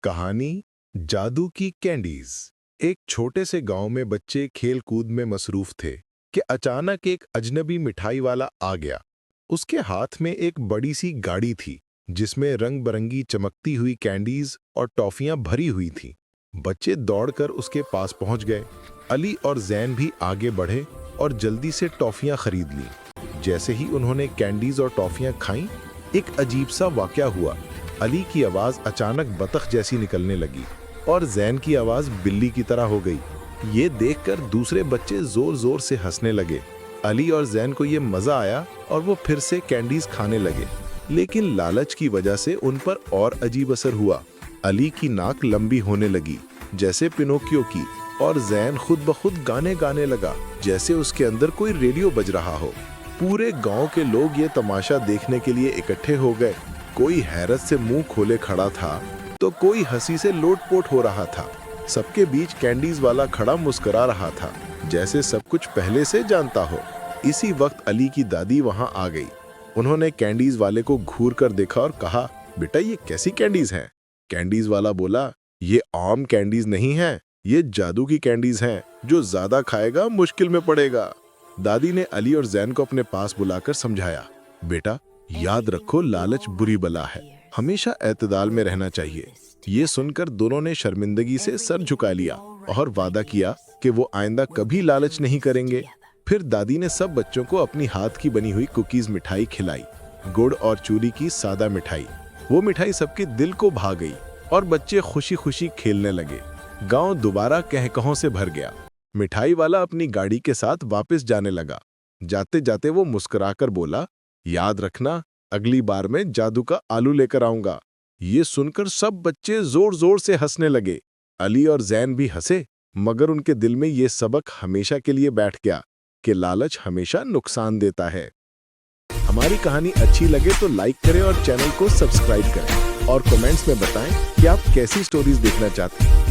कहानी जादू की कैंडीज। एक छोटे से गांव में बच्चे खेल कूद में मसरूफ थे कि अचानक एक अजनबी मिठाई वाला आ गया। उसके हाथ में एक बड़ी सी गाड़ी थी जिसमें रंग बरंगी चमकती हुई कैंडीज और टॉफियां भरी हुई थीं। बच्चे दौड़कर उसके पास पहुंच गए। अली और जैन भी आगे बढ़े और जल्दी से टॉफियां खरीद लीं। जैसे ही उन्होंने कैंडीज और टॉफियां खाईं, एक अजीब सा वाकया हुआ। अली की आवाज अचानक बतख जैसी निकलने लगी और जैन की आवाज बिल्ली की तरह हो गई। ये देखकर दूसरे बच्चे जोर जोर से हंसने लगे। अली और जैन को ये मजा आया और वो फिर से कैंडीज खाने लगे, लेकिन लालच की वजह से उन पर और अजीब असर हुआ। अली की नाक लंबी होने लगी जैसे पिनोकियो की, और जैन खुद ब खुद गाने गाने लगा जैसे उसके अंदर कोई रेडियो बज रहा हो। पूरे गांव के लोग ये तमाशा देखने के लिए इकट्ठे हो गए। कोई हैरत से मुंह खोले खड़ा था तो कोई हंसी से लोटपोट हो रहा था। सबके बीच कैंडीज वाला खड़ा मुस्कुरा रहा था जैसे सब कुछ पहले से जानता हो। इसी वक्त अली की दादी वहां आ गई। उन्होंने कैंडीज वाले को घूर कर देखा और कहा, बेटा ये कैसी कैंडीज हैं? कैंडीज वाला बोला, ये आम कैंडीज नहीं है, ये जादू की कैंडीज हैं। जो ज्यादा खाएगा मुश्किल में पड़ेगा। दादी ने अली और जैन को अपने पास बुलाकर समझाया, बेटा याद रखो, लालच बुरी बला है, हमेशा एतदाल में रहना चाहिए। ये सुनकर दोनों ने शर्मिंदगी से सर झुका लिया और वादा किया कि वो आइंदा कभी लालच नहीं करेंगे। फिर दादी ने सब बच्चों को अपनी हाथ की बनी हुई कुकीज मिठाई खिलाई, गुड़ और चूरी की सादा मिठाई। वो मिठाई सबके दिल को भा गई और बच्चे खुशी खुशी खेलने लगे। गांव दोबारा कहकहों से भर गया। मिठाई वाला अपनी गाड़ी के साथ वापस जाने लगा। जाते जाते वो मुस्कुराकर बोला, याद रखना, अगली बार मैं जादू का आलू लेकर आऊंगा। ये सुनकर सब बच्चे जोर जोर से हंसने लगे। अली और जैन भी हंसे, मगर उनके दिल में ये सबक हमेशा के लिए बैठ गया कि लालच हमेशा नुकसान देता है। हमारी कहानी अच्छी लगे तो लाइक करें और चैनल को सब्सक्राइब करें और कमेंट्स में बताएं कि आप कैसी स्टोरीज देखना चाहते हैं।